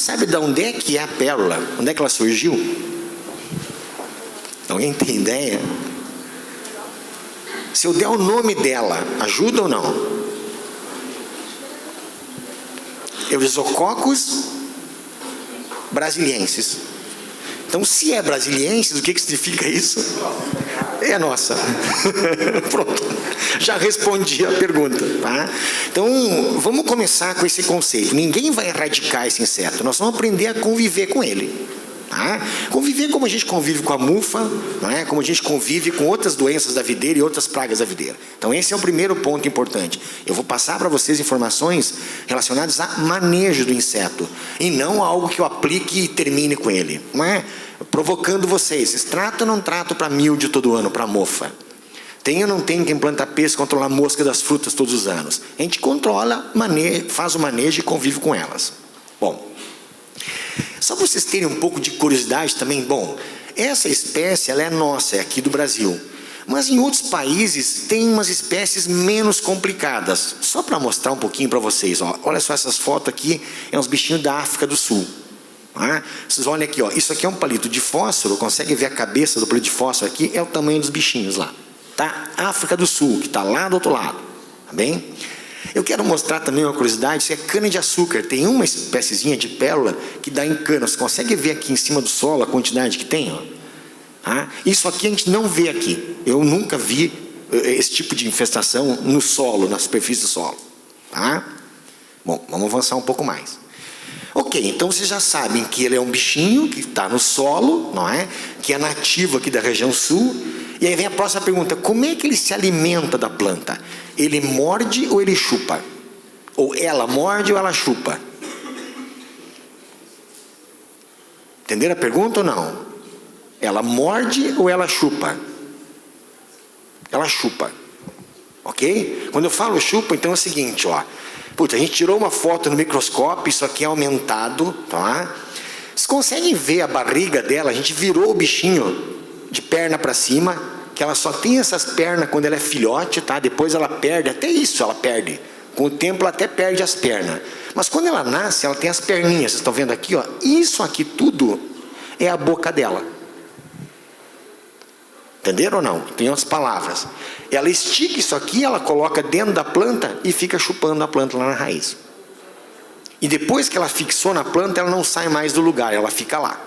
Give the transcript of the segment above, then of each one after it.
sabe de onde é que é a pérola? Onde é que ela surgiu? Alguém tem ideia? Se eu der o nome dela, ajuda ou não? Eusococcus brasiliensis. Então, se é brasiliensis, o que significa isso? É nossa. Pronto, já respondi a pergunta, tá? Então, vamos começar com esse conceito. Ninguém vai erradicar esse inseto, nós vamos aprender a conviver com ele. Tá? Conviver como a gente convive com a mufa, não é? Como a gente convive com outras doenças da videira e outras pragas da videira. Então esse é o primeiro ponto importante. Eu vou passar para vocês informações relacionadas a manejo do inseto, e não algo que eu aplique e termine com ele, não é? Provocando vocês, trato ou não trato para milho todo ano, para mofa? Tem ou não tem quem planta peixe controlar a mosca das frutas todos os anos? A gente controla, faz o manejo e convive com elas. Bom, só para vocês terem um pouco de curiosidade também, bom, essa espécie ela é nossa, é aqui do Brasil. Mas em outros países tem umas espécies menos complicadas. Só para mostrar um pouquinho para vocês, ó, olha só essas fotos aqui, é uns bichinhos da África do Sul. Tá? Vocês olham aqui, ó, isso aqui é um palito de fósforo, consegue ver a cabeça do palito de fósforo aqui, é o tamanho dos bichinhos lá. Tá? África do Sul, que está lá do outro lado, tá bem? Eu quero mostrar também uma curiosidade, isso é cana-de-açúcar. Tem uma espéciezinha de pérola que dá em cana. Você consegue ver aqui em cima do solo a quantidade que tem? Ó? Ah, isso aqui a gente não vê aqui. Eu nunca vi esse tipo de infestação no solo, na superfície do solo. Tá? Bom, vamos avançar um pouco mais. Ok, então vocês já sabem que ele é um bichinho que está no solo, não é? Que é nativo aqui da região sul. E aí vem a próxima pergunta, como é que ele se alimenta da planta? Ele morde ou ele chupa? Ou ela morde ou ela chupa? Entenderam a pergunta ou não? Ela morde ou ela chupa? Ela chupa. Ok? Quando eu falo chupa, então é o seguinte, ó. Puta, a gente tirou uma foto no microscópio, isso aqui é aumentado, tá? Vocês conseguem ver a barriga dela? A gente virou o bichinho de perna para cima, que ela só tem essas pernas quando ela é filhote, tá? Depois ela perde, até isso ela perde. Com o tempo ela até perde as pernas. Mas quando ela nasce, ela tem as perninhas. Vocês estão vendo aqui, ó? Isso aqui tudo é a boca dela. Entenderam ou não? Tem outras palavras. Ela estica isso aqui, ela coloca dentro da planta e fica chupando a planta lá na raiz. E depois que ela fixou na planta, ela não sai mais do lugar, ela fica lá.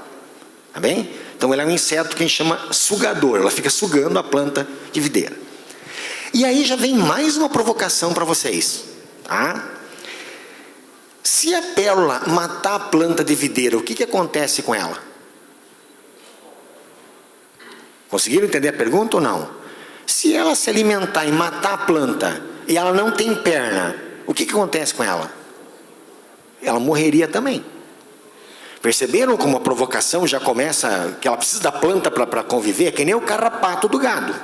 Tá bem? Então ela é um inseto que a gente chama sugador, ela fica sugando a planta de videira. E aí já vem mais uma provocação para vocês. Tá? Se a pérola matar a planta de videira, o que acontece com ela? Conseguiram entender a pergunta ou não? Se ela se alimentar e matar a planta, e ela não tem perna, o que acontece com ela? Ela morreria também. Perceberam como a provocação já começa, que ela precisa da planta para conviver? É que nem o carrapato do gado.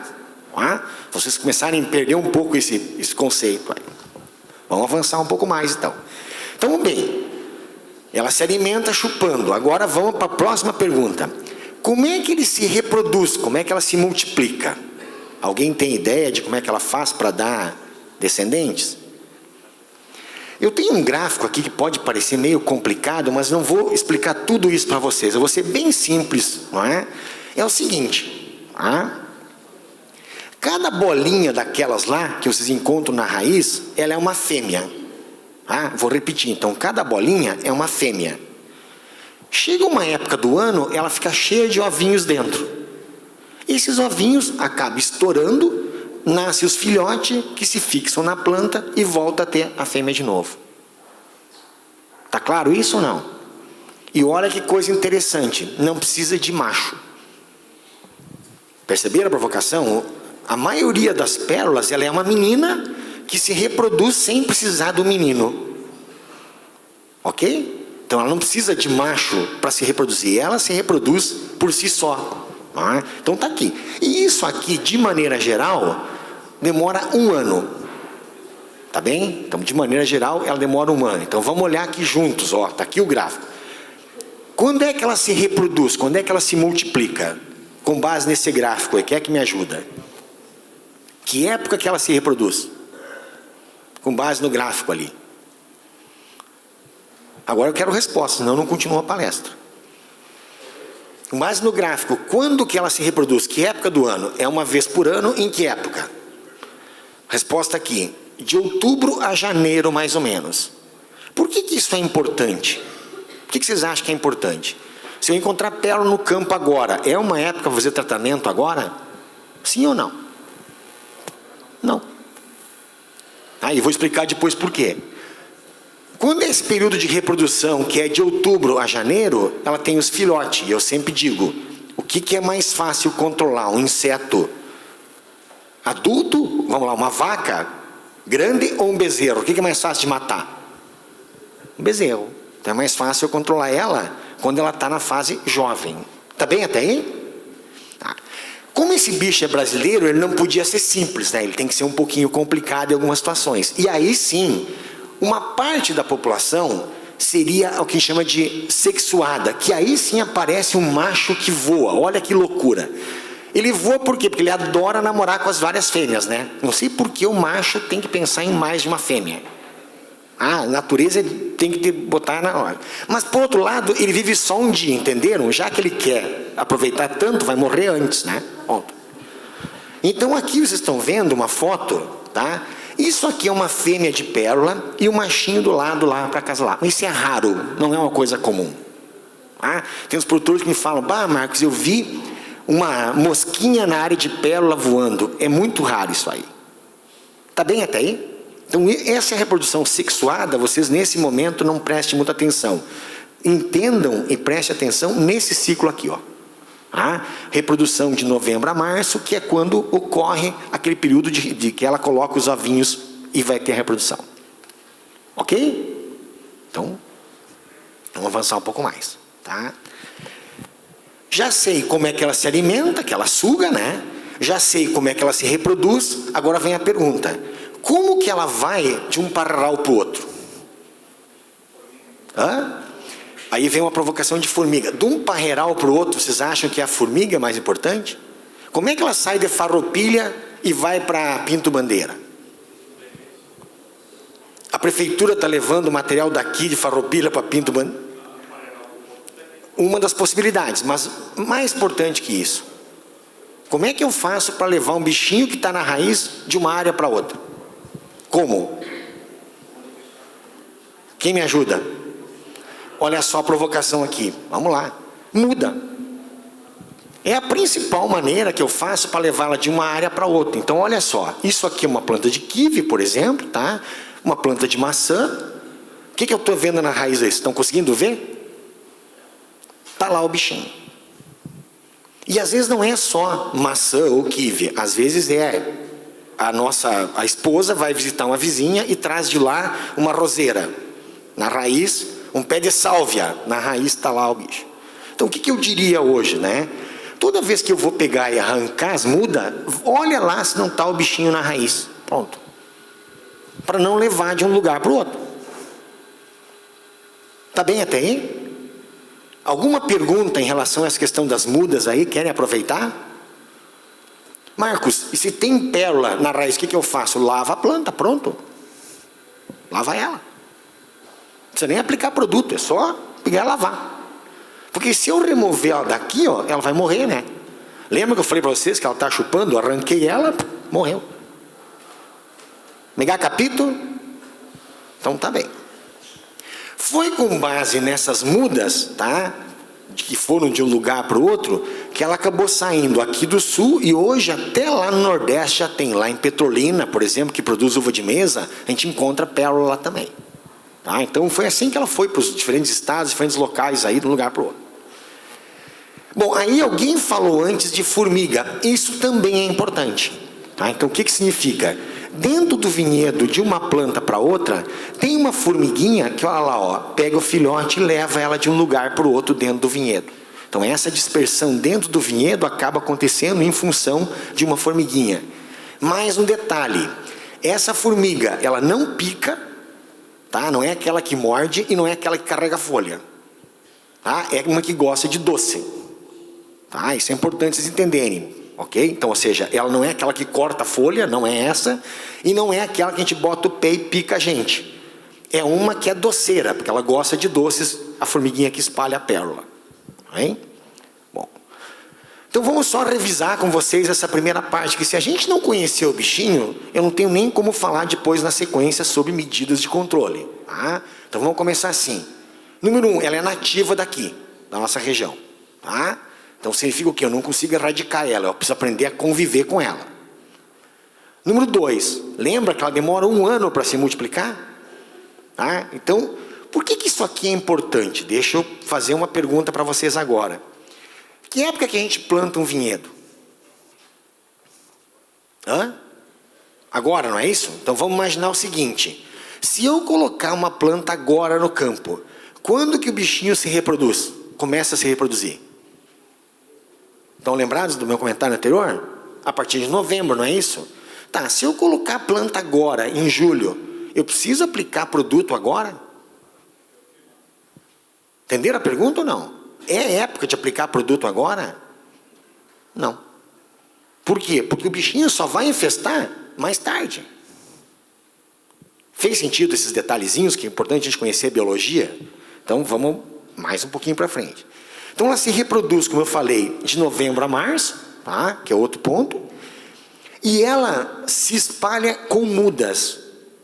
Tá? Vocês começarem a perder um pouco esse conceito. Aí. Vamos avançar um pouco mais então. Então, bem, ela se alimenta chupando. Agora vamos para a próxima pergunta. Como é que ele se reproduz? Como é que ela se multiplica? Alguém tem ideia de como é que ela faz para dar descendentes? Eu tenho um gráfico aqui que pode parecer meio complicado, mas não vou explicar tudo isso para vocês. Eu vou ser bem simples, não é? É o seguinte, tá? Cada bolinha daquelas lá que vocês encontram na raiz, ela é uma fêmea. Tá? Vou repetir, então, cada bolinha é uma fêmea. Chega uma época do ano, ela fica cheia de ovinhos dentro. Esses ovinhos acabam estourando, nascem os filhotes que se fixam na planta e volta a ter a fêmea de novo. Tá claro isso ou não? E olha que coisa interessante, não precisa de macho. Perceberam a provocação? A maioria das pérolas, ela é uma menina que se reproduz sem precisar do menino. Ok? Então ela não precisa de macho para se reproduzir, ela se reproduz por si só. Tá? Então está aqui. E isso aqui, de maneira geral, demora 1 ano. Tá bem? Então, de maneira geral, ela demora 1 ano. Então vamos olhar aqui juntos, ó. Está aqui o gráfico. Quando é que ela se reproduz? Quando é que ela se multiplica? Com base nesse gráfico aí, quem é que me ajuda? Que época que ela se reproduz? Com base no gráfico ali. Agora eu quero resposta, senão eu não continuo a palestra. Mas no gráfico, quando que ela se reproduz? Que época do ano? É uma vez por ano, em que época? Resposta aqui, de outubro a janeiro mais ou menos. Por que isso é importante? Por que vocês acham que é importante? Se eu encontrar pérola no campo agora, é uma época para fazer tratamento agora? Sim ou não? Não. E vou explicar depois por quê. Quando é esse período de reprodução, que é de outubro a janeiro, ela tem os filhotes. E eu sempre digo, o que é mais fácil controlar? Um inseto adulto, vamos lá, uma vaca grande ou um bezerro? O que é mais fácil de matar? Um bezerro. Então é mais fácil eu controlar ela quando ela está na fase jovem. Tá bem até aí? Como esse bicho é brasileiro, ele não podia ser simples, né? Ele tem que ser um pouquinho complicado em algumas situações. E aí sim, uma parte da população seria o que chama de sexuada, que aí sim aparece um macho que voa. Olha que loucura. Ele voa por quê? Porque ele adora namorar com as várias fêmeas, né? Não sei por que o macho tem que pensar em mais de uma fêmea. A natureza tem que botar na hora. Mas por outro lado, ele vive só um dia, entenderam? Já que ele quer aproveitar tanto, vai morrer antes, né? Ponto. Então aqui vocês estão vendo uma foto, tá? Isso aqui é uma fêmea de pérola e o machinho do lado lá para acasalar. Isso é raro, não é uma coisa comum. Tem uns produtores que me falam, Marcos, eu vi uma mosquinha na área de pérola voando. É muito raro isso aí. Tá bem até aí? Então essa é a reprodução sexuada, vocês nesse momento não prestem muita atenção. Entendam e prestem atenção nesse ciclo aqui, ó. Reprodução de novembro a março, que é quando ocorre aquele período de que ela coloca os ovinhos e vai ter a reprodução. Ok? Então, vamos avançar um pouco mais, tá? Já sei como é que ela se alimenta, que ela suga, né? Já sei como é que ela se reproduz. Agora vem a pergunta: como que ela vai de um parral para o outro? Aí vem uma provocação de formiga. De um parreiral para o outro, vocês acham que a formiga é mais importante? Como é que ela sai de Farroupilha e vai para Pinto Bandeira? A prefeitura está levando material daqui de Farroupilha para Pinto Bandeira? Uma das possibilidades, mas mais importante que isso, como é que eu faço para levar um bichinho que está na raiz de uma área para outra? Como? Quem me ajuda? Olha só a provocação aqui. Vamos lá. Muda. É a principal maneira que eu faço para levá-la de uma área para outra. Então, olha só. Isso aqui é uma planta de kiwi, por exemplo, tá? Uma planta de maçã. O que eu estou vendo na raiz aí? Estão conseguindo ver? Está lá o bichinho. E às vezes não é só maçã ou kiwi. Às vezes é a esposa vai visitar uma vizinha e traz de lá uma roseira. Na raiz, um pé de sálvia. Na raiz está lá o bicho. Então o que eu diria hoje, né? Toda vez que eu vou pegar e arrancar as mudas, olha lá se não está o bichinho na raiz. Pronto. Para não levar de um lugar para o outro. Está bem até aí? Alguma pergunta em relação a essa questão das mudas aí? Querem aproveitar? Marcos, e se tem pérola na raiz, o que eu faço? Lava a planta, pronto. Lava ela. Não precisa nem aplicar produto, é só pegar e lavar. Porque se eu remover ela daqui, ó, ela vai morrer, né? Lembra que eu falei para vocês que ela está chupando? Eu arranquei ela, morreu. Mega capítulo? Então tá bem. Foi com base nessas mudas, tá? Que foram de um lugar para o outro, que ela acabou saindo aqui do sul e hoje até lá no Nordeste já tem. Lá em Petrolina, por exemplo, que produz uva de mesa, a gente encontra pérola lá também. Tá? Então foi assim que ela foi para os diferentes estados, diferentes locais aí de um lugar para o outro. Bom, aí alguém falou antes de formiga. Isso também é importante. Tá? Então o que significa? Dentro do vinhedo, de uma planta para outra, tem uma formiguinha que, olha lá, ó, pega o filhote e leva ela de um lugar para o outro dentro do vinhedo. Então essa dispersão dentro do vinhedo acaba acontecendo em função de uma formiguinha. Mais um detalhe, essa formiga, ela não pica, tá? Não é aquela que morde e não é aquela que carrega folha. Tá? É uma que gosta de doce. Tá? Isso é importante vocês entenderem. Ok? Então, ou seja, ela não é aquela que corta a folha, não é essa, e não é aquela que a gente bota o pé e pica a gente. é uma que é doceira, porque ela gosta de doces, a formiguinha que espalha a pérola. Hein? Bom, então vamos só revisar com vocês essa primeira parte, que se a gente não conhecer o bichinho, eu não tenho nem como falar depois na sequência sobre medidas de controle. Tá? Então vamos começar assim. Número 1, ela é nativa daqui, da nossa região. Tá? Então significa o quê? Eu não consigo erradicar ela, eu preciso aprender a conviver com ela. Número 2, lembra que ela demora 1 ano para se multiplicar? Tá? Então, por que isso aqui é importante? Deixa eu fazer uma pergunta para vocês agora. Que época que a gente planta um vinhedo? Hã? Agora, não é isso? Então vamos imaginar o seguinte. Se eu colocar uma planta agora no campo, quando que o bichinho se reproduz? Começa a se reproduzir? Estão lembrados do meu comentário anterior? A partir de novembro, não é isso? Tá, se eu colocar a planta agora, em julho, eu preciso aplicar produto agora? Entenderam a pergunta ou não? É época de aplicar produto agora? Não. Por quê? Porque o bichinho só vai infestar mais tarde. Fez sentido esses detalhezinhos, que é importante a gente conhecer a biologia? Então vamos mais um pouquinho para frente. Então ela se reproduz, como eu falei, de novembro a março, tá? Que é outro ponto. E ela se espalha com mudas,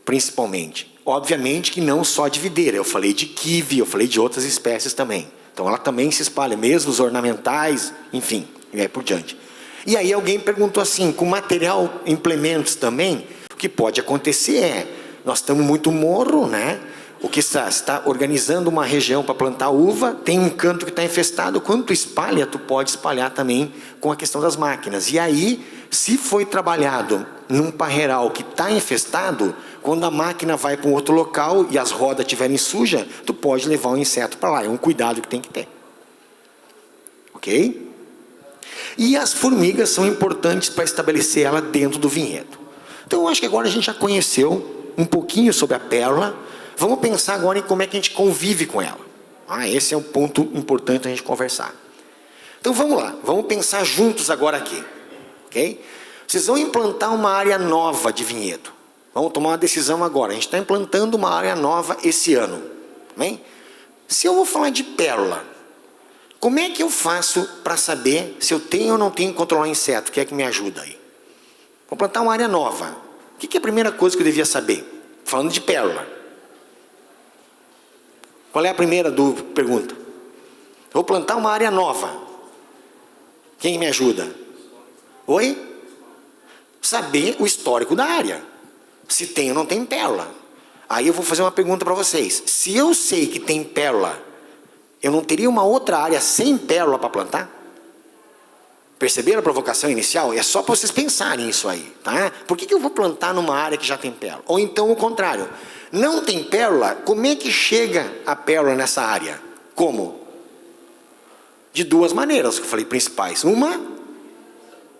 principalmente. Obviamente que não só de videira, eu falei de kiwi, eu falei de outras espécies também. Então ela também se espalha, mesmo os ornamentais, enfim, e aí por diante. E aí alguém perguntou assim, com material, implementos também, o que pode acontecer é, nós estamos muito morro, né? O que está organizando uma região para plantar uva, tem um canto que está infestado, quando tu espalha, tu pode espalhar também com a questão das máquinas. E aí, se foi trabalhado num parreiral que está infestado, quando a máquina vai para um outro local e as rodas estiverem sujas, tu pode levar um inseto para lá. É um cuidado que tem que ter. Ok? E as formigas são importantes para estabelecer ela dentro do vinhedo. Então, eu acho que agora a gente já conheceu um pouquinho sobre a pérola. Vamos pensar agora em como é que a gente convive com ela. Esse é um ponto importante a gente conversar. Então vamos lá, vamos pensar juntos agora aqui. Ok? Vocês vão implantar uma área nova de vinhedo. Vamos tomar uma decisão agora. A gente está implantando uma área nova esse ano. Bem? Se eu vou falar de pérola, como é que eu faço para saber se eu tenho ou não tenho que controlar inseto? O que é que me ajuda aí? Vou plantar uma área nova. O que é a primeira coisa que eu devia saber? Falando de pérola. Qual é a primeira pergunta? Vou plantar uma área nova. Quem me ajuda? Oi? Saber o histórico da área. Se tem ou não tem pérola. Aí eu vou fazer uma pergunta para vocês. Se eu sei que tem pérola, eu não teria uma outra área sem pérola para plantar? Perceberam a provocação inicial? É só para vocês pensarem isso aí, tá? Por que eu vou plantar numa área que já tem pérola? Ou então o contrário. Não tem pérola, como é que chega a pérola nessa área? Como? De duas maneiras que eu falei principais. Uma,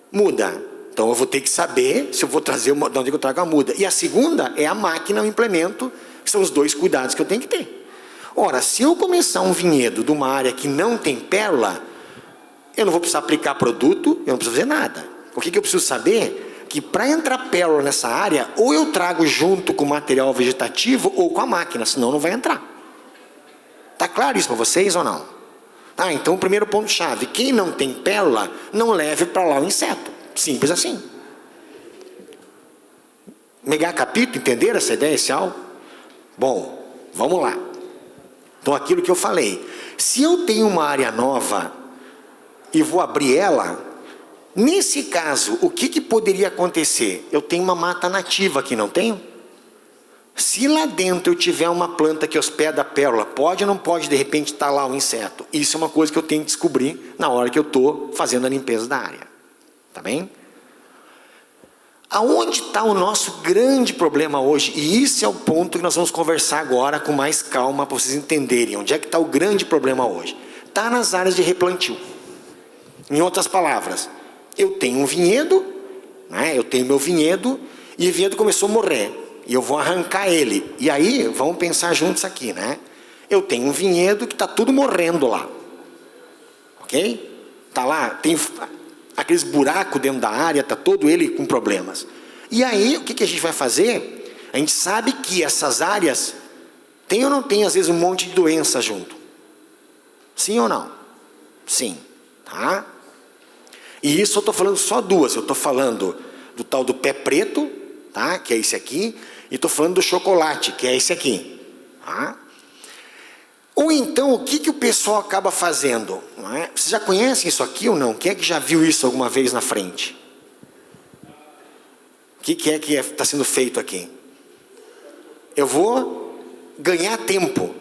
muda. Então eu vou ter que saber se eu vou trazer de onde eu trago a muda. E a segunda é a máquina, o implemento, que são os dois cuidados que eu tenho que ter. Ora, se eu começar um vinhedo de uma área que não tem pérola, eu não vou precisar aplicar produto, eu não preciso fazer nada. O que eu preciso saber? Que para entrar pérola nessa área, ou eu trago junto com o material vegetativo ou com a máquina, senão não vai entrar. Está claro isso para vocês ou não? Então o primeiro ponto-chave, quem não tem pérola, não leve para lá o inseto. Simples assim. Mega capítulo, entenderam essa ideia inicial? Bom, vamos lá. Então aquilo que eu falei, se eu tenho uma área nova e vou abrir ela, nesse caso, o que poderia acontecer? Eu tenho uma mata nativa aqui, não tenho? Se lá dentro eu tiver uma planta que hospeda a pérola, pode ou não pode de repente estar lá um inseto? Isso é uma coisa que eu tenho que descobrir na hora que eu estou fazendo a limpeza da área. Tá bem? Aonde está o nosso grande problema hoje? E isso é o ponto que nós vamos conversar agora com mais calma para vocês entenderem. Onde é que está o grande problema hoje? Está nas áreas de replantio. Em outras palavras, eu tenho um vinhedo, né? Eu tenho meu vinhedo e o vinhedo começou a morrer. E eu vou arrancar ele. E aí, vamos pensar juntos aqui, né? Eu tenho um vinhedo que está tudo morrendo lá. Ok? Está lá, tem aqueles buracos dentro da área, está todo ele com problemas. E aí, o que a gente vai fazer? A gente sabe que essas áreas Tem ou não tem, às vezes, um monte de doença junto? Sim ou não? Sim. Tá? E isso eu estou falando só duas. Eu estou falando do tal do pé preto, tá? Que é esse aqui. E estou falando do chocolate, que é esse aqui. Tá? Ou então, o que o pessoal acaba fazendo? Não é? Vocês já conhecem isso aqui ou não? Quem é que já viu isso alguma vez na frente? O que é que está sendo feito aqui? Eu vou ganhar tempo.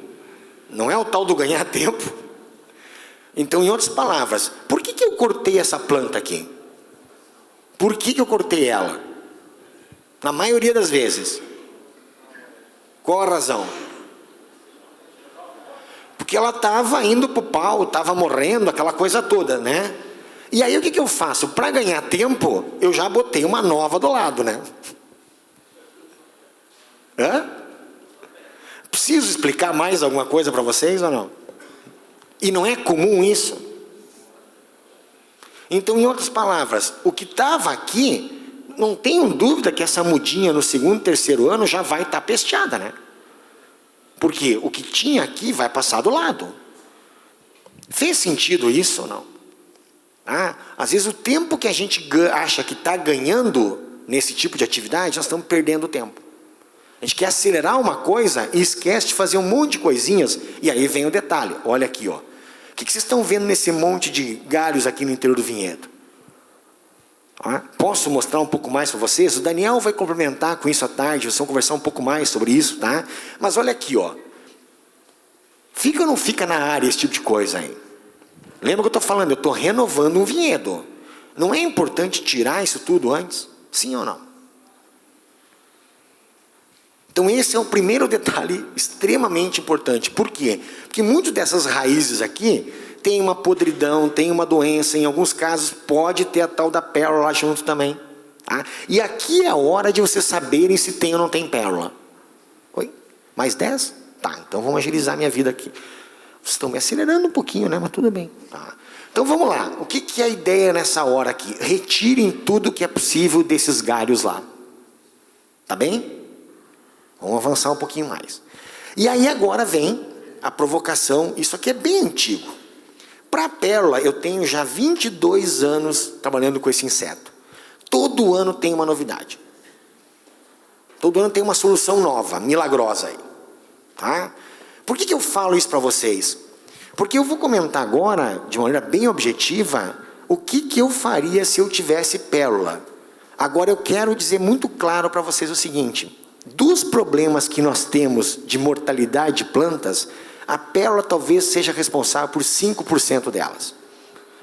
Não é o tal do ganhar tempo? Então, em outras palavras, por que eu cortei essa planta aqui? Por que eu cortei ela? Na maioria das vezes. Qual a razão? Porque ela estava indo para o pau, estava morrendo, aquela coisa toda, né? E aí o que eu faço? Para ganhar tempo, eu já botei uma nova do lado, né? Hã? Preciso explicar mais alguma coisa para vocês ou não? E não é comum isso? Então, em outras palavras, o que estava aqui, não tenho dúvida que essa mudinha no segundo, terceiro ano já vai estar pesteada, né? Porque o que tinha aqui vai passar do lado. Fez sentido isso ou não? Às vezes o tempo que a gente acha que está ganhando nesse tipo de atividade, nós estamos perdendo tempo. A gente quer acelerar uma coisa e esquece de fazer um monte de coisinhas. E aí vem o detalhe. Olha aqui, ó. O que vocês estão vendo nesse monte de galhos aqui no interior do vinhedo? Posso mostrar um pouco mais para vocês? O Daniel vai complementar com isso à tarde. Vocês vão conversar um pouco mais sobre isso, tá? Mas olha aqui, ó. Fica ou não fica na área esse tipo de coisa aí? Lembra que eu estou falando? Eu estou renovando um vinhedo. Não é importante tirar isso tudo antes? Sim ou não? Então esse é o primeiro detalhe extremamente importante. Por quê? Porque muitas dessas raízes aqui tem uma podridão, tem uma doença, em alguns casos pode ter a tal da pérola junto também. Tá? E aqui é a hora de vocês saberem se tem ou não tem pérola. Oi? Mais 10? Tá, então vamos agilizar minha vida aqui. Vocês estão me acelerando um pouquinho, né? Mas tudo bem. Tá. Então vamos lá. O que é a ideia nessa hora aqui? Retirem tudo que é possível desses galhos lá. Tá bem? Vamos avançar um pouquinho mais. E aí agora vem a provocação. Isso aqui é bem antigo. Para a pérola, eu tenho já 22 anos trabalhando com esse inseto. Todo ano tem uma novidade. Todo ano tem uma solução nova, milagrosa aí. Tá? Por que eu falo isso para vocês? Porque eu vou comentar agora, de maneira bem objetiva, o que eu faria se eu tivesse pérola. Agora eu quero dizer muito claro para vocês o seguinte. Dos problemas que nós temos de mortalidade de plantas, a pérola talvez seja responsável por 5% delas.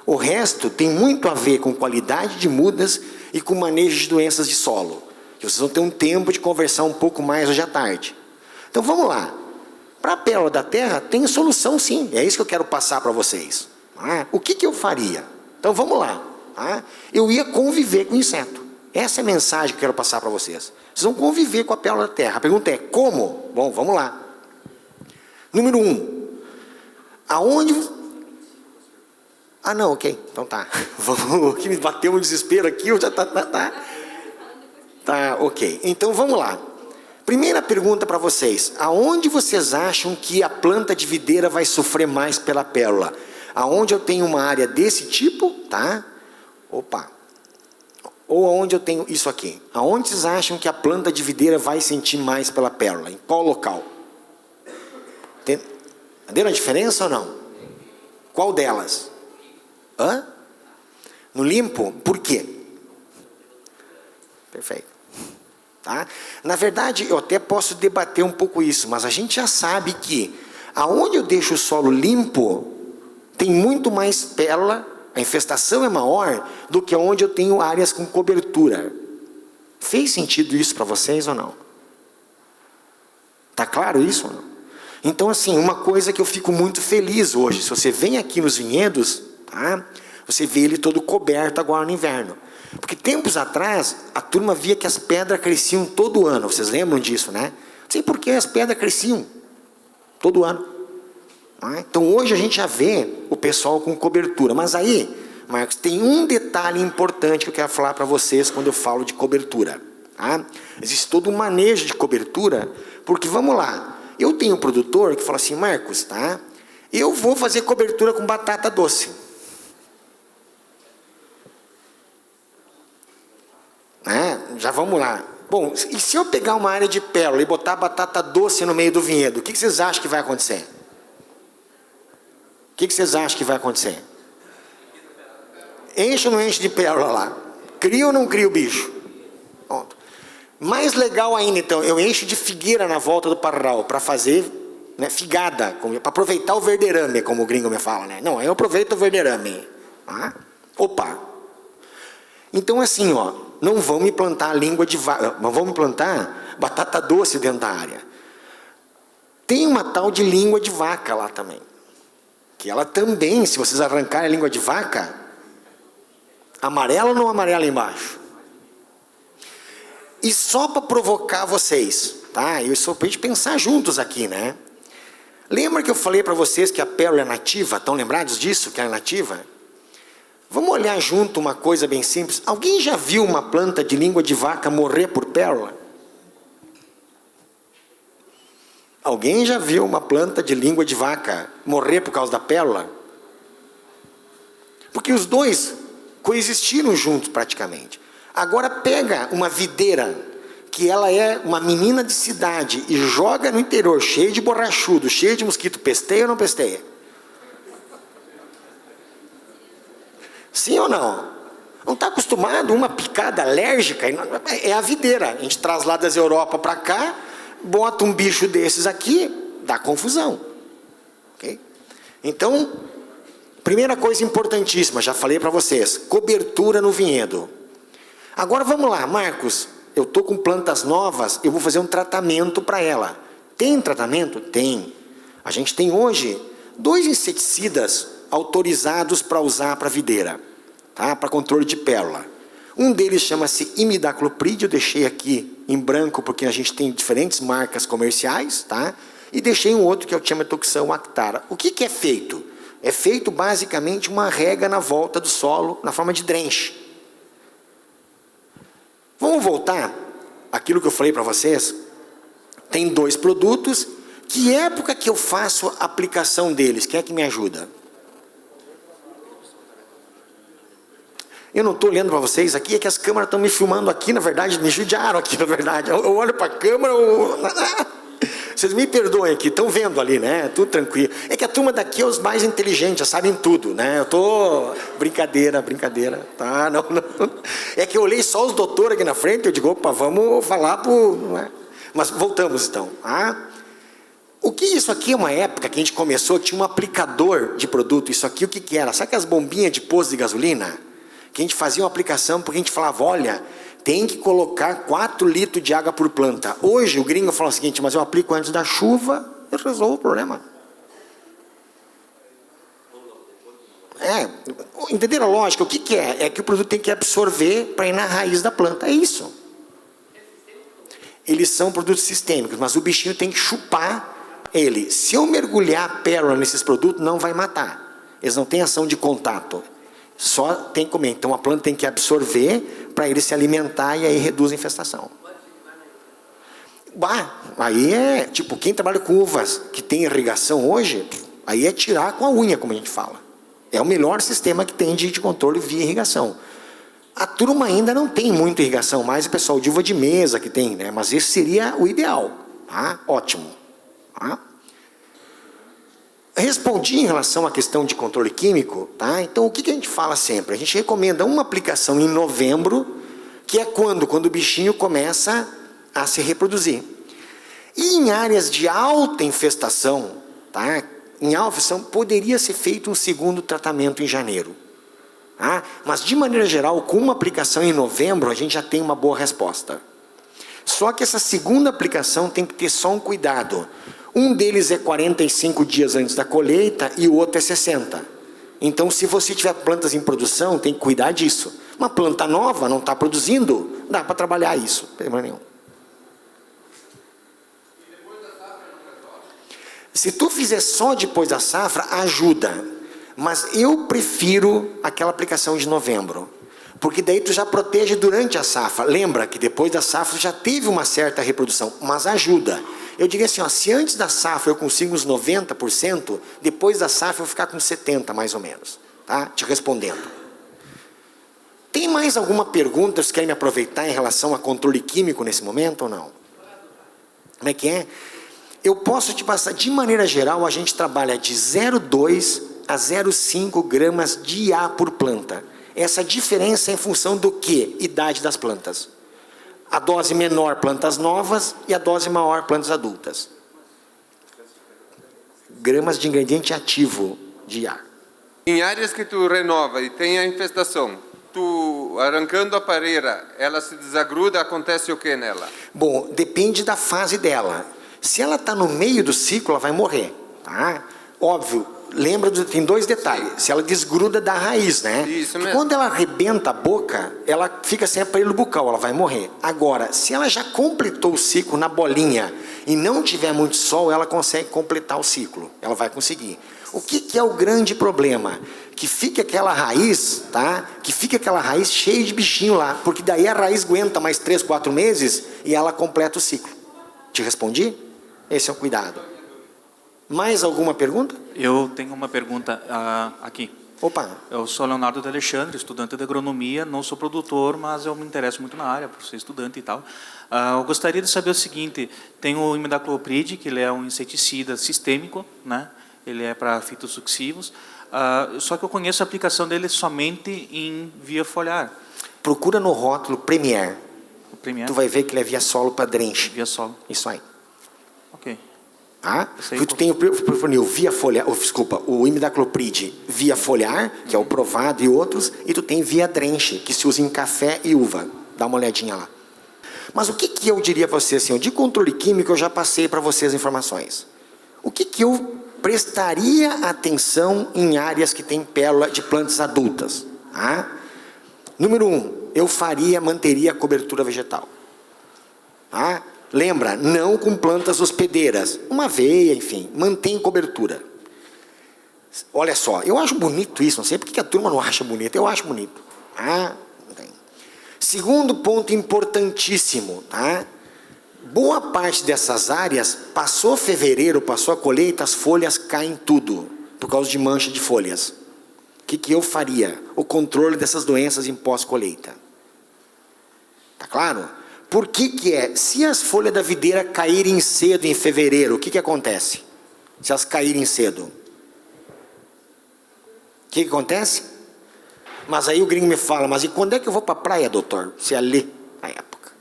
O resto tem muito a ver com qualidade de mudas e com manejo de doenças de solo. Que vocês vão ter um tempo de conversar um pouco mais hoje à tarde. Então vamos lá. Para a pérola da terra tem solução sim. É isso que eu quero passar para vocês. O que eu faria? Então vamos lá. Eu ia conviver com o inseto. Essa é a mensagem que eu quero passar para vocês. Vocês vão conviver com a pérola da terra. A pergunta é, como? Bom, vamos lá. Número 1. Aonde... não, ok. Então tá. Vamos, que me bateu um desespero aqui. Eu já tá, ok. Então vamos lá. Primeira pergunta para vocês. Aonde vocês acham que a planta de videira vai sofrer mais pela pérola? Aonde eu tenho uma área desse tipo, tá? Opa. Ou aonde eu tenho isso aqui? Aonde vocês acham que a planta de videira vai sentir mais pela pérola? Em qual local? Entenderam a diferença ou não? Qual delas? No limpo? Por quê? Perfeito. Tá? Na verdade, eu até posso debater um pouco isso, mas a gente já sabe que aonde eu deixo o solo limpo, tem muito mais pérola, a infestação é maior do que onde eu tenho áreas com cobertura. Fez sentido isso para vocês ou não? Tá claro isso ou não? Então, assim, uma coisa que eu fico muito feliz hoje, se você vem aqui nos vinhedos, tá? Você vê ele todo coberto agora no inverno. Porque tempos atrás, a turma via que as pedras cresciam todo ano. Vocês lembram disso, né? Não sei por que as pedras cresciam todo ano. Então hoje a gente já vê o pessoal com cobertura. Mas aí, Marcos, tem um detalhe importante que eu quero falar para vocês quando eu falo de cobertura. Existe todo um manejo de cobertura, porque vamos lá, Eu tenho um produtor que fala assim, Marcos, tá? Eu vou fazer cobertura com batata doce. Já vamos lá. Bom, e se eu pegar uma área de pérola e botar batata doce no meio do vinhedo, o que vocês acham que vai acontecer? O que vocês acham que vai acontecer? Enche ou não enche de pérola lá? Cria ou não cria o bicho? Pronto. Mais legal ainda, então, eu encho de figueira na volta do parral para fazer, né, figada, para aproveitar o verderame, como o gringo me fala, né? Não, eu aproveito o verderame. Opa! Então, assim, ó, não vão me plantar língua de vaca, não vão me plantar batata doce dentro da área. Tem uma tal de língua de vaca lá também. Que ela também, se vocês arrancarem a língua de vaca, amarela ou não amarela embaixo? E só para provocar vocês, tá? Eu só para a gente pensar juntos aqui, né? Lembra que eu falei para vocês que a pérola é nativa? Estão lembrados disso, que ela é nativa? Vamos olhar junto uma coisa bem simples. Alguém já viu uma planta de língua de vaca morrer por pérola? Alguém já viu uma planta de língua de vaca morrer por causa da pérola? Porque os dois coexistiram juntos praticamente. Agora pega uma videira, que ela é uma menina de cidade, e joga no interior, cheio de borrachudo, cheio de mosquito, pesteia ou não pesteia? Sim ou não? Não está acostumado, uma picada alérgica, é a videira. A gente traz lá das Europa para cá, bota um bicho desses aqui, dá confusão. Okay? Então, primeira coisa importantíssima, já falei para vocês, cobertura no vinhedo. Agora vamos lá, Marcos, eu estou com plantas novas, eu vou fazer um tratamento para ela. Tem tratamento? Tem. A gente tem hoje 2 inseticidas autorizados para usar para videira, tá? Para controle de pérola. Um deles chama-se imidacloprid, eu deixei aqui em branco porque a gente tem diferentes marcas comerciais, tá? E deixei um outro que é o Thiamethoxam actara. O que é feito? É feito basicamente uma rega na volta do solo, na forma de drenche. Vamos voltar àquilo que eu falei para vocês? Tem 2 produtos. Que época que eu faço a aplicação deles? Quem é que me ajuda? Eu não estou olhando para vocês aqui, é que as câmeras estão me filmando aqui, na verdade, me judiaram aqui, na verdade. Eu olho para a câmera, vocês me perdoem aqui, estão vendo ali, né? Tudo tranquilo. É que a turma daqui é os mais inteligentes, sabem tudo, né? Eu estou... Brincadeira, tá? Não. É que eu olhei só os doutores aqui na frente, eu digo, opa, vamos falar pro... Mas voltamos então. O que isso aqui é uma época que a gente começou, tinha um aplicador de produto, isso aqui o que era? Sabe aquelas bombinhas de posto de gasolina? Que a gente fazia uma aplicação porque a gente falava, olha, tem que colocar 4 litros de água por planta. Hoje o gringo fala o seguinte, mas eu aplico antes da chuva, eu resolvo o problema. Entenderam a lógica? O que é? É que o produto tem que absorver para ir na raiz da planta, é isso. Eles são produtos sistêmicos, mas o bichinho tem que chupar ele. Se eu mergulhar a pérola nesses produtos, não vai matar. Eles não têm ação de contato. Só tem que comer. Então a planta tem que absorver para ele se alimentar e aí reduz a infestação. Aí é tipo, quem trabalha com uvas que tem irrigação hoje, aí é tirar com a unha, como a gente fala. É o melhor sistema que tem de controle via irrigação. A turma ainda não tem muita irrigação, mais o pessoal de uva de mesa que tem, né? Mas esse seria o ideal. Tá? Ótimo. Tá? Respondi em relação à questão de controle químico, tá? Então o que a gente fala sempre? A gente recomenda uma aplicação em novembro, que é quando o bichinho começa a se reproduzir. E em áreas de alta infestação, tá? Em alta infestação poderia ser feito um segundo tratamento em janeiro. Tá? Mas de maneira geral, com uma aplicação em novembro, a gente já tem uma boa resposta. Só que essa segunda aplicação tem que ter só um cuidado. Um deles é 45 dias antes da colheita e o outro é 60. Então, se você tiver plantas em produção, tem que cuidar disso. Uma planta nova, não está produzindo, dá para trabalhar isso, não tem problema nenhum. Se tu fizer só depois da safra, ajuda. Mas eu prefiro aquela aplicação de novembro. Porque daí tu já protege durante a safra. Lembra que depois da safra já teve uma certa reprodução, mas ajuda. Eu diria assim, ó, se antes da safra eu consigo uns 90%, depois da safra eu vou ficar com 70% mais ou menos, tá? Te respondendo. Tem mais alguma pergunta que vocês querem me aproveitar em relação a controle químico nesse momento ou não? Como é que é? Eu posso te passar, de maneira geral, a gente trabalha de 0,2 a 0,5 gramas de IA por planta. Essa diferença é em função do quê? Idade das plantas. A dose menor, plantas novas, e a dose maior, plantas adultas. Gramas de ingrediente ativo de IA. Em áreas que tu renova e tem a infestação, tu arrancando a pareira, ela se desagruda, acontece o que nela? Bom, depende da fase dela. Se ela está no meio do ciclo, ela vai morrer, tá? Óbvio, lembra, tem dois detalhes. Se ela desgruda da raiz, né? Isso mesmo. Quando ela arrebenta a boca, ela fica sem aparelho bucal, ela vai morrer. Agora, se ela já completou o ciclo na bolinha e não tiver muito sol, ela consegue completar o ciclo. Ela vai conseguir. O que é o grande problema? Que fica aquela raiz, tá? Que fica aquela raiz cheia de bichinho lá, porque daí a raiz aguenta mais 3, 4 meses e ela completa o ciclo. Te respondi? Esse é o cuidado. Mais alguma pergunta? Eu tenho uma pergunta aqui. Opa. Eu sou Leonardo de Alexandre, estudante de agronomia, não sou produtor, mas eu me interesso muito na área, por ser estudante e tal. Eu gostaria de saber o seguinte, tem o imidacloprid, que ele é um inseticida sistêmico, né? Ele é para fitossucessivos, só que eu conheço a aplicação dele somente em via foliar. Procura no rótulo Premier. O Premier? Tu vai ver que ele é via solo para drenche. Via solo. Isso aí. Ok. Tá? Porque tu tem o profonil via foliar, o imidacloprid via foliar, que é o provado e outros, e tu tem via drenche, que se usa em café e uva. Dá uma olhadinha lá. Mas o que eu diria para vocês assim, de controle químico eu já passei para vocês as informações. O que eu prestaria atenção em áreas que tem pérola de plantas adultas? Tá? Número 1, eu manteria a cobertura vegetal. Tá? Lembra, não com plantas hospedeiras, uma aveia, enfim, mantém cobertura. Olha só, eu acho bonito isso, não sei por que a turma não acha bonito, eu acho bonito. Tá? Segundo ponto importantíssimo, tá? Boa parte dessas áreas, passou fevereiro, passou a colheita, as folhas caem tudo, por causa de mancha de folhas. O que eu faria? O controle dessas doenças em pós-colheita. Tá claro? Por que é? Se as folhas da videira caírem cedo em fevereiro, o que acontece? Se elas caírem cedo. O que acontece? Mas aí o gringo me fala, mas e quando é que eu vou para a praia, doutor? Se é ali, na época.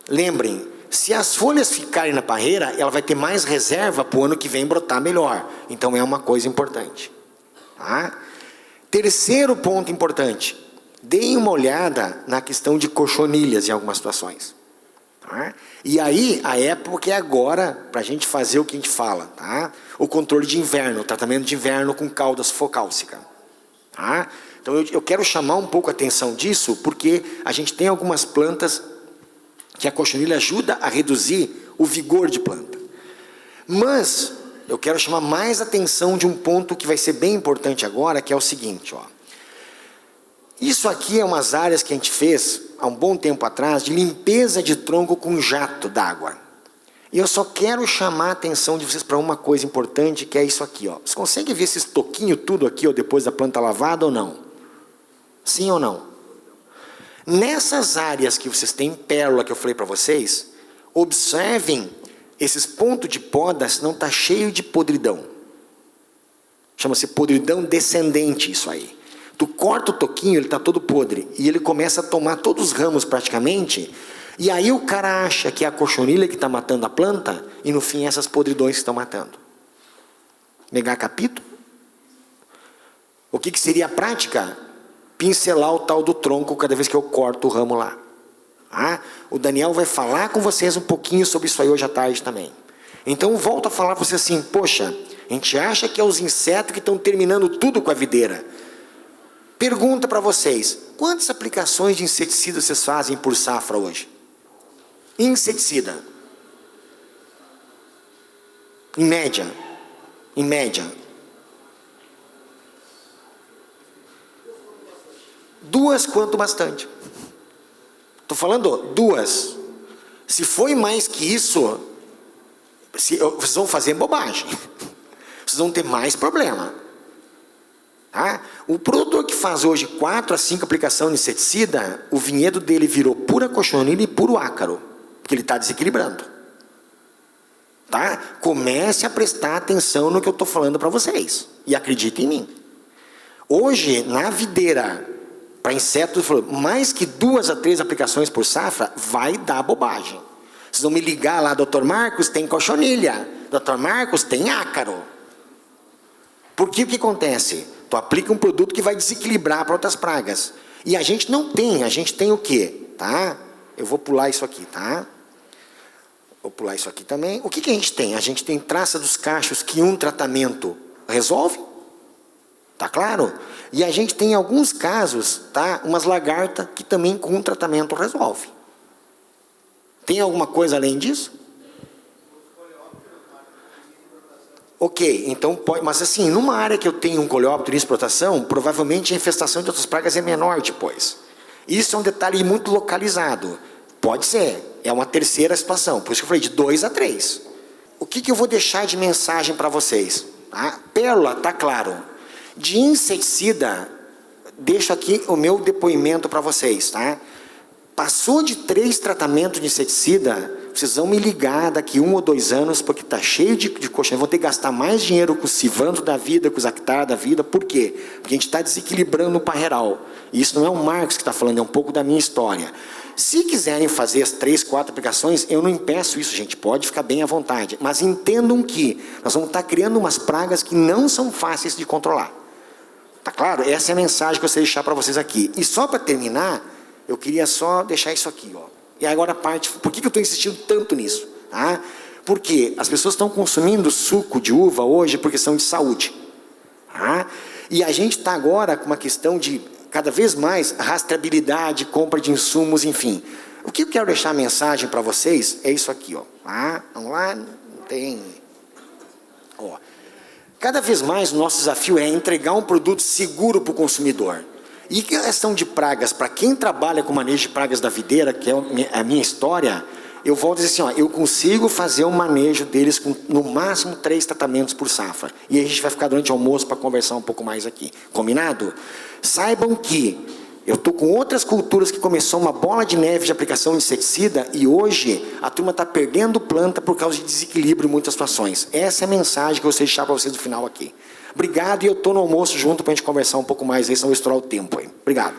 Lembrem, se as folhas ficarem na parreira, ela vai ter mais reserva para o ano que vem brotar melhor. Então é uma coisa importante. Tá? Terceiro ponto importante. Deem uma olhada na questão de cochonilhas em algumas situações. Tá? E aí, a época é agora para a gente fazer o que a gente fala. Tá? O controle de inverno, o tratamento de inverno com cauda focálcica. Tá? Então eu quero chamar um pouco a atenção disso, porque a gente tem algumas plantas que a cochonilha ajuda a reduzir o vigor de planta. Mas eu quero chamar mais atenção de um ponto que vai ser bem importante agora, que é o seguinte, ó. Isso aqui é umas áreas que a gente fez há um bom tempo atrás de limpeza de tronco com jato d'água. E eu só quero chamar a atenção de vocês para uma coisa importante, que é isso aqui, ó. Vocês conseguem ver esses toquinhos tudo aqui, ó, depois da planta lavada ou não? Sim ou não? Nessas áreas que vocês têm pérola, que eu falei para vocês, observem esses pontos de poda, se não está cheio de podridão. Chama-se podridão descendente isso aí. Tu corta o toquinho, ele está todo podre, e ele começa a tomar todos os ramos praticamente, e aí o cara acha que é a cochonilha que está matando a planta, e no fim essas podridões que estão matando. Negar capítulo? O que seria a prática? Pincelar o tal do tronco cada vez que eu corto o ramo lá. Ah, o Daniel vai falar com vocês um pouquinho sobre isso aí hoje à tarde também. Então volto a falar para vocês assim, poxa, a gente acha que é os insetos que estão terminando tudo com a videira. Pergunta para vocês, quantas aplicações de inseticida vocês fazem por safra hoje? Inseticida. Em média. Em média. 2 quanto bastante. Estou falando 2. Se foi mais que isso, Vocês vão fazer bobagem. Vocês vão ter mais problema. Tá? O produtor que faz hoje 4 a 5 aplicações de inseticida, o vinhedo dele virou pura cochonilha e puro ácaro, porque ele está desequilibrando. Tá? Comece a prestar atenção no que eu estou falando para vocês. E acreditem em mim. Hoje, na videira, para insetos, mais que 2 a 3 aplicações por safra, vai dar bobagem. Vocês vão me ligar lá, doutor Marcos, tem cochonilha. Doutor Marcos, tem ácaro. Porque o que acontece? Tu aplica um produto que vai desequilibrar para outras pragas. E a gente não tem, a gente tem o quê? Tá? Eu vou pular isso aqui, tá? Vou pular isso aqui também. O que a gente tem? A gente tem traça dos cachos que um tratamento resolve. Tá claro? E a gente tem em alguns casos, tá? Umas lagartas que também com um tratamento resolve. Tem alguma coisa além disso? Ok, então pode, mas assim, numa área que eu tenho um coleóptero em explotação, provavelmente a infestação de outras pragas é menor depois. Isso é um detalhe muito localizado. Pode ser, é uma terceira situação, por isso que eu falei de 2 a 3. O que eu vou deixar de mensagem para vocês? Tá? Pérola, tá claro. De inseticida, deixo aqui o meu depoimento para vocês, tá? Passou de 3 tratamentos de inseticida, vocês vão me ligar daqui 1 ou 2 anos, porque está cheio de coxinha. Vão ter que gastar mais dinheiro com o Sivanto da vida, com os Actar da vida. Por quê? Porque a gente está desequilibrando o parreiral. E isso não é o Marcos que está falando, é um pouco da minha história. Se quiserem fazer as 3, 4 aplicações, eu não impeço isso, gente. Pode ficar bem à vontade. Mas entendam que nós vamos estar criando umas pragas que não são fáceis de controlar. Tá claro? Essa é a mensagem que eu sei deixar para vocês aqui. E só para terminar, eu queria só deixar isso aqui, ó. E agora a parte, por que eu estou insistindo tanto nisso? Tá? Porque as pessoas estão consumindo suco de uva hoje por questão de saúde. Tá? E a gente está agora com uma questão de, cada vez mais, rastreabilidade, compra de insumos, enfim. O que eu quero deixar a mensagem para vocês é isso aqui, ó. Tá? Vamos lá, tem... Ó. Cada vez mais o nosso desafio é entregar um produto seguro para o consumidor. E questão de pragas, para quem trabalha com manejo de pragas da videira, que é a minha história, eu volto a dizer assim, ó, eu consigo fazer o manejo deles com no máximo 3 tratamentos por safra. E aí a gente vai ficar durante o almoço para conversar um pouco mais aqui. Combinado? Saibam que eu estou com outras culturas que começou uma bola de neve de aplicação de inseticida e hoje a turma está perdendo planta por causa de desequilíbrio em muitas situações. Essa é a mensagem que eu vou deixar para vocês no final aqui. Obrigado, e eu estou no almoço junto para a gente conversar um pouco mais aí, senão eu vou estourar o tempo aí. Obrigado.